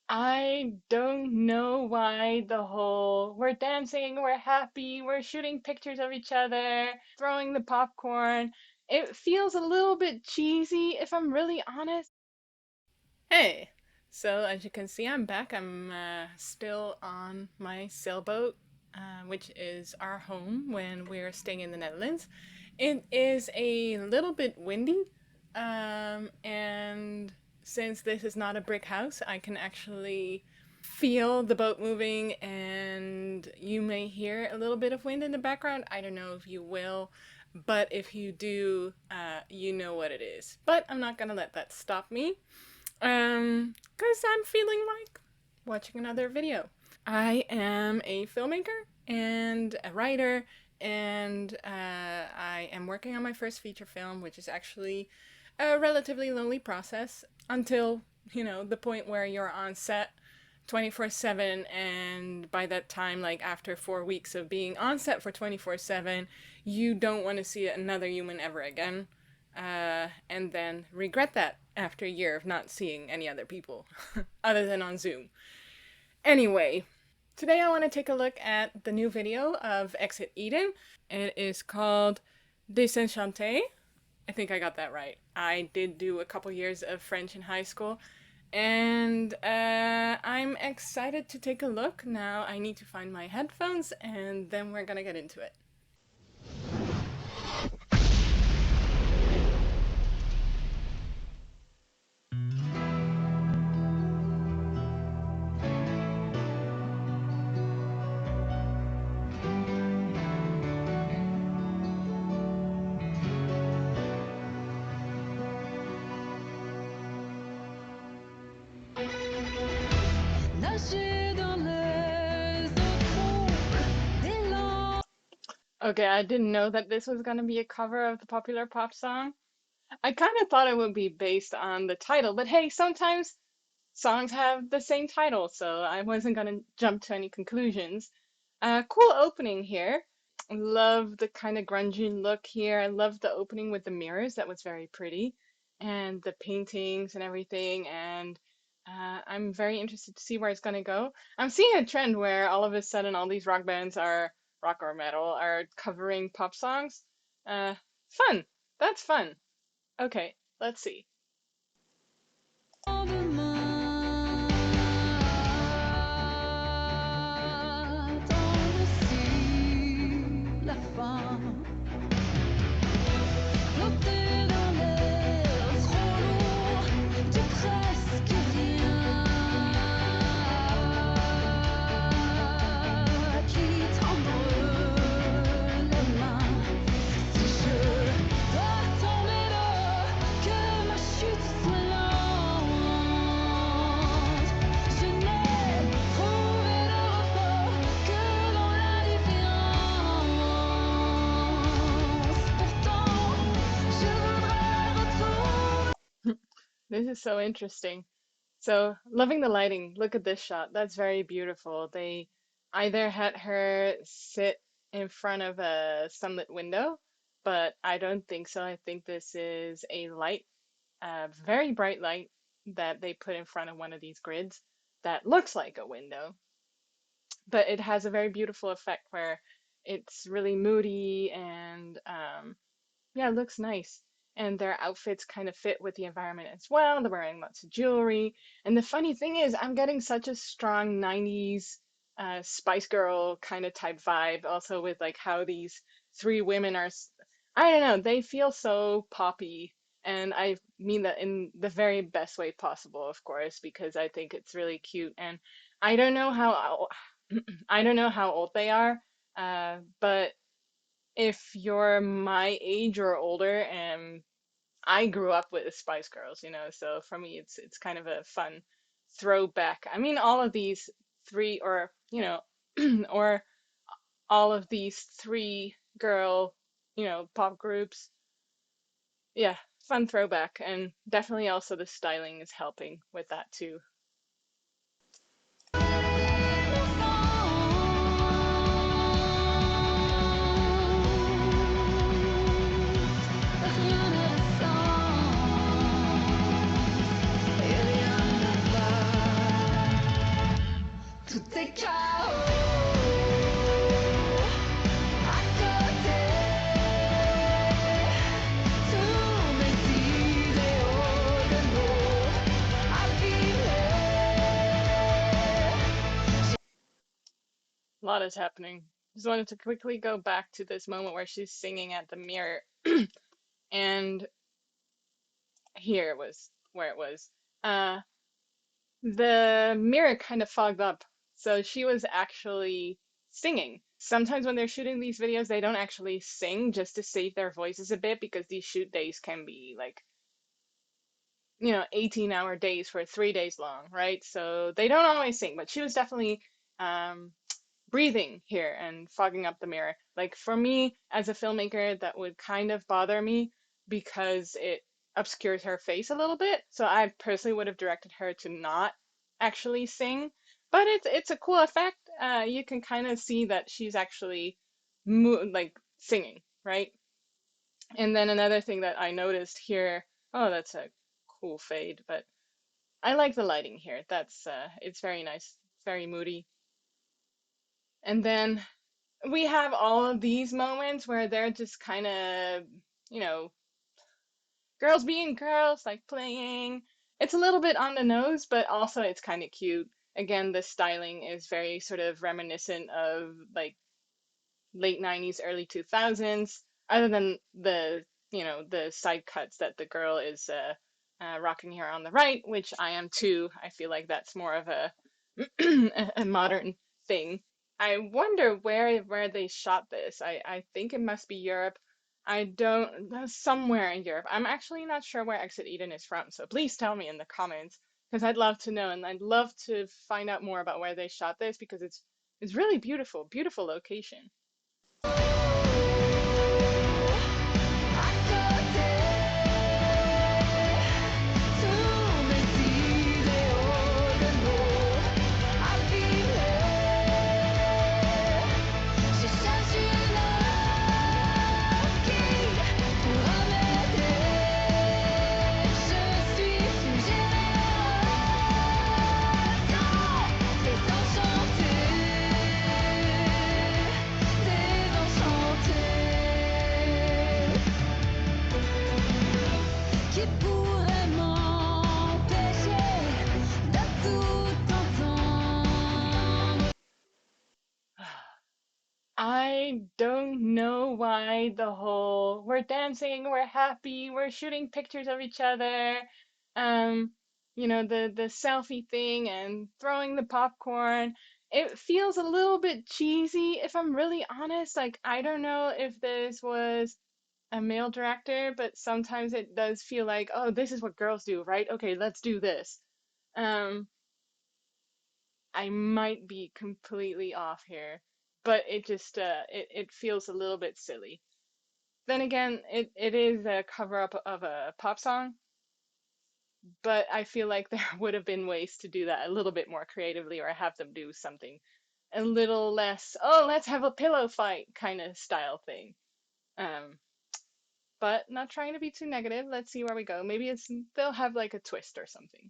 I don't know why the whole we're dancing, we're happy, we're shooting pictures of each other, throwing the popcorn. It feels a little bit cheesy, if I'm really honest. Hey, so as you can see, I'm back. I'm still on my sailboat, which is our home when we're staying in the Netherlands. It is a little bit windy, and since this is not a brick house, I can actually feel the boat moving, and you may hear a little bit of wind in the background. I don't know if you will, but if you do, you know what it is. But I'm not gonna let that stop me. Because I'm feeling like watching another video. I am a filmmaker and a writer, and I am working on my first feature film, which is actually a relatively lonely process until, the point where you're on set 24/7, and by that time, like after 4 weeks of being on set for 24/7, you don't want to see another human ever again, and then regret that after a year of not seeing any other people other than on Zoom. Anyway, today I want to take a look at the new video of Exit Eden. It is called Désenchantée. I think I got that right. I did do a couple years of French in high school, and I'm excited to take a look. Now I need to find my headphones, and then we're gonna get into it. Okay, I didn't know that this was gonna be a cover of the popular pop song. I kind of thought it would be based on the title, but hey, sometimes songs have the same title, so I wasn't gonna jump to any conclusions. Cool opening here. Love the kind of grungy look here. I love the opening with the mirrors. That was very pretty. And the paintings and everything. And I'm very interested to see where it's gonna go. I'm seeing a trend where all of a sudden all these rock bands are rock or metal are covering pop songs. Uh, Fun. That's fun. Okay, let's see. This is so interesting. So, loving the lighting. Look at this shot. That's very beautiful. They either had her sit in front of a sunlit window, but I don't think so. I think this is a light, a very bright light that they put in front of one of these grids that looks like a window, but it has a very beautiful effect where it's really moody and yeah, it looks nice. And their outfits kind of fit with the environment as well. They're wearing lots of jewelry. And the funny thing is, I'm getting such a strong 90s Spice Girl kind of type vibe, also with like how these three women are, I don't know, they feel so poppy. And I mean that in the very best way possible, of course, because I think it's really cute. And I don't know how I don't know how old they are, but if you're my age or older, and I grew up with the Spice Girls, so for me it's kind of a fun throwback. I mean, all of these three, or or all of these three girl, pop groups, yeah, fun throwback, and definitely also the styling is helping with that too. lot is happening. Just wanted to quickly go back to this moment where she's singing at the mirror, and here was where it was. Uh, the mirror kind of fogged up, so she was actually singing. Sometimes when they're shooting these videos, they don't actually sing just to save their voices a bit because these shoot days can be like, 18-hour days for 3 days long, right? So they don't always sing, but she was definitely um, breathing here and fogging up the mirror. Like for me as a filmmaker, that would kind of bother me because it obscures her face a little bit. So I personally would have directed her to not actually sing. But it's a cool effect. You can kind of see that she's actually like singing, right? And then another thing that I noticed here, oh, that's a cool fade, but I like the lighting here. That's it's very nice, very moody. And then we have all of these moments where they're just kind of, you know, girls being girls, like playing. It's a little bit on the nose, but also it's kind of cute. Again, the styling is very sort of reminiscent of like late 90s, early 2000s, other than the side cuts that the girl is rocking here on the right, which I am too. I feel like that's more of a a modern thing. I wonder where they shot this. I think it must be Europe. I don't somewhere in Europe. I'm actually not sure where Exit Eden is from, so please tell me in the comments because I'd love to know and I'd love to find out more about where they shot this because it's really beautiful, beautiful location. I don't know why the whole we're dancing, we're happy, we're shooting pictures of each other, um, the selfie thing and throwing the popcorn. It feels a little bit cheesy, if I'm really honest. Like, I don't know if this was a male director, but sometimes it does feel like, oh, this is what girls do, right? Okay, let's do this. Um, I might be completely off here, but it just it feels a little bit silly. Then again, it is a cover up of a pop song, but I feel like there would have been ways to do that a little bit more creatively or have them do something a little less, oh, let's have a pillow fight kind of style thing. Um, but not trying to be too negative. Let's see where we go. Maybe they'll have like a twist or something.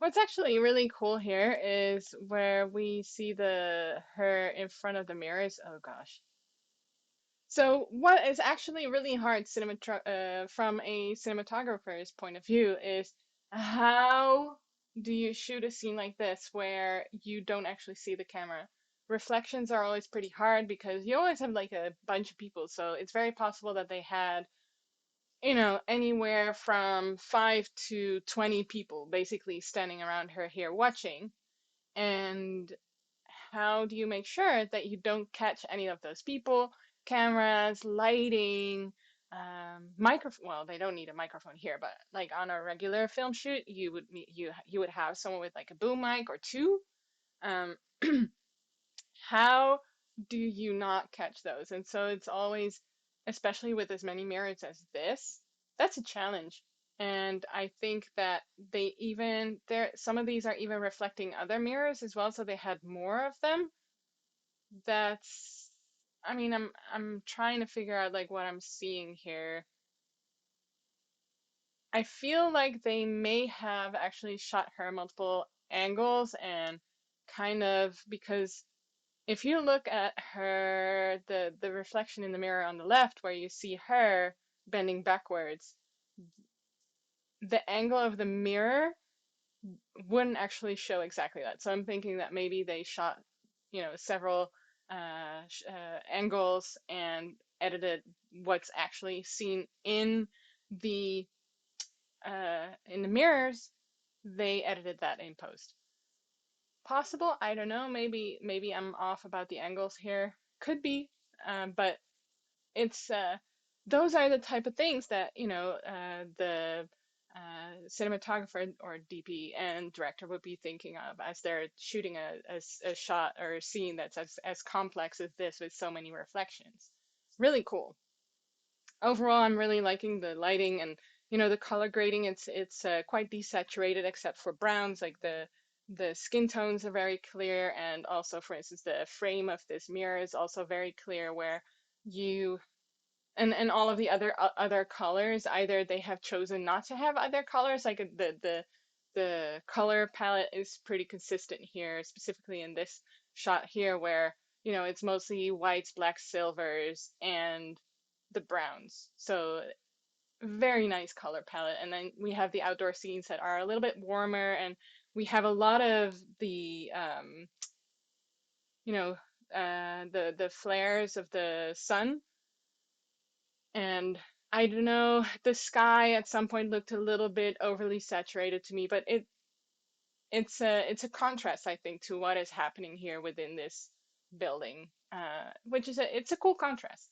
What's actually really cool here is where we see the her in front of the mirrors. Oh gosh. So what is actually really hard from a cinematographer's point of view is how do you shoot a scene like this where you don't actually see the camera? Reflections are always pretty hard because you always have like a bunch of people, so it's very possible that they had, anywhere from 5 to 20 people basically standing around her here watching. And how do you make sure that you don't catch any of those people? Cameras, lighting, microphone. Well, they don't need a microphone here, but like on a regular film shoot, you would have someone with like a boom mic or two. Um, how do you not catch those? And so it's always, especially with as many mirrors as this, that's a challenge. And I think that they even there some of these are even reflecting other mirrors as well, so they had more of them. That's I mean, I'm trying to figure out like what I'm seeing here. I feel like they may have actually shot her multiple angles and kind of because if you look at her the reflection in the mirror on the left where you see her bending backwards, the angle of the mirror wouldn't actually show exactly that. So I'm thinking that maybe they shot, several angles and edited what's actually seen the in the mirrors. They edited that in post. Possible, I don't know. Maybe I'm off about the angles here. Could be, but it's those are the type of things that the cinematographer or DP and director would be thinking of as they're shooting a shot or a scene that's as complex as this with so many reflections. Really cool. Overall, I'm really liking the lighting and the color grading. It's quite desaturated except for browns. Like the skin tones are very clear, and also, for instance, the frame of this mirror is also very clear where you and all of the other colors, either they have chosen not to have other colors, like the color palette is pretty consistent here, specifically in this shot here where it's mostly whites, blacks, silvers, and the browns. So very nice color palette. And then we have the outdoor scenes that are a little bit warmer, and we have a lot of the you know the flares of the sun. And I don't know, the sky at some point looked a little bit overly saturated to me, but it's a contrast, I think, to what is happening here within this building, which is it's a cool contrast.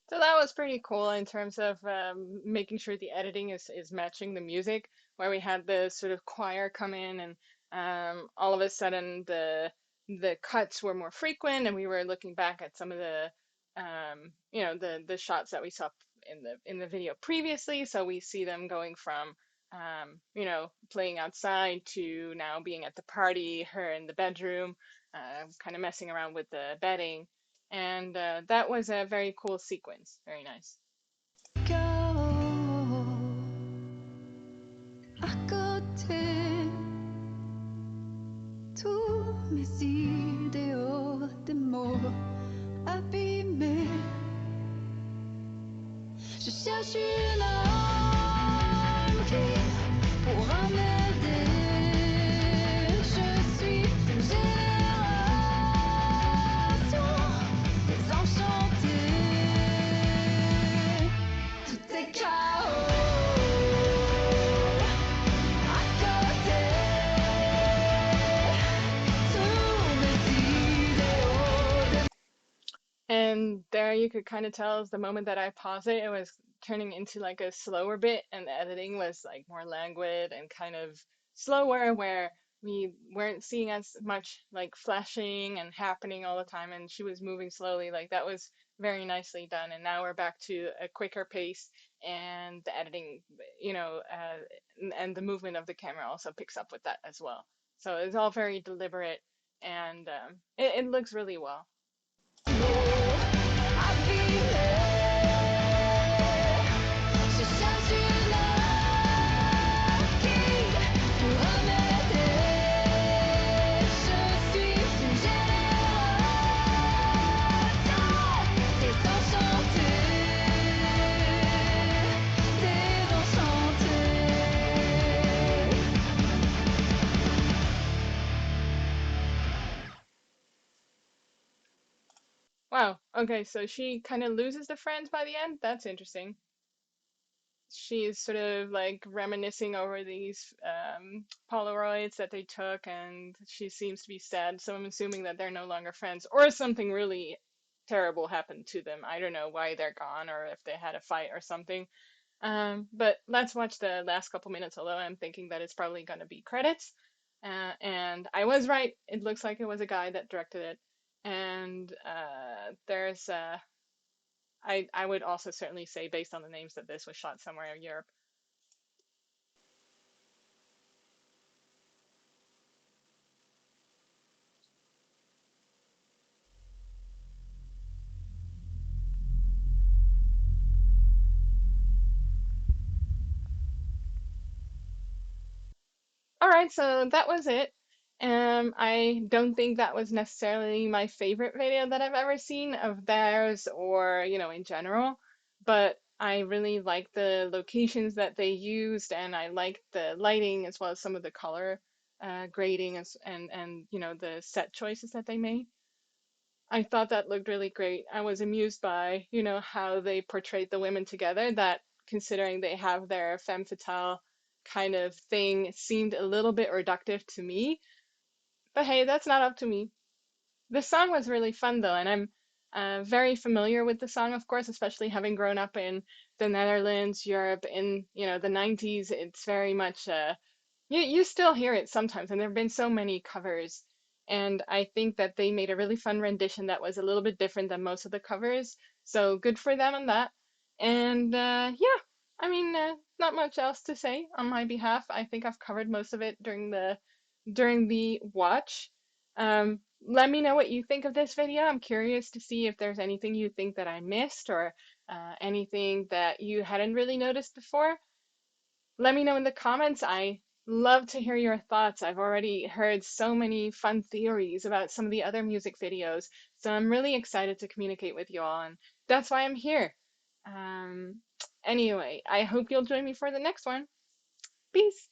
So that was pretty cool in terms of making sure the editing is matching the music, where we had the sort of choir come in, and all of a sudden the cuts were more frequent, and we were looking back at some of the shots that we saw in the video previously. So we see them going from playing outside to now being at the party, her in the bedroom, kind of messing around with the bedding. And that was a very cool sequence. Very nice. À côté, tous mes idéaux, des mots abîmés. Je cherche une âme qui pourra m'aider. Je suis une génération désenchantée. Tout est chaos à côté. Tous mes idéaux. And there you could kind of tell the moment that I paused it, it was turning into like a slower bit, and the editing was like more languid and kind of slower, where we weren't seeing as much like flashing and happening all the time, and she was moving slowly. Like that was very nicely done. And now we're back to a quicker pace, and the editing, and the movement of the camera also picks up with that as well. So it's all very deliberate, and it looks really well. Wow. Okay, so she kind of loses the friends by the end. That's interesting. She's sort of like reminiscing over these Polaroids that they took, and she seems to be sad. So I'm assuming that they're no longer friends, or something really terrible happened to them. I don't know why they're gone, or if they had a fight or something. But let's watch the last couple minutes, although I'm thinking that it's probably going to be credits. And I was right. It looks like it was a guy that directed it. And there's I would also certainly say, based on the names, that this was shot somewhere in Europe. All right, so that was it. I don't think that was necessarily my favorite video that I've ever seen of theirs or, in general, but I really liked the locations that they used, and I liked the lighting as well as some of the color grading and the set choices that they made. I thought that looked really great. I was amused by, how they portrayed the women together, that considering they have their femme fatale kind of thing, seemed a little bit reductive to me. But hey, that's not up to me. The song was really fun though, and I'm very familiar with the song, of course, especially having grown up in the Netherlands, Europe, in, the 90s. It's very much you still hear it sometimes, and there have been so many covers. And I think that they made a really fun rendition that was a little bit different than most of the covers. So good for them on that. And yeah, I mean, not much else to say on my behalf. I think I've covered most of it during the watch. Let me know what you think of this video. I'm curious to see if there's anything you think that I missed, or anything that you hadn't really noticed before. Let me know in the comments. I love to hear your thoughts. I've already heard so many fun theories about some of the other music videos, so I'm really excited to communicate with you all, and that's why I'm here. Um, anyway, I hope you'll join me for the next one. Peace.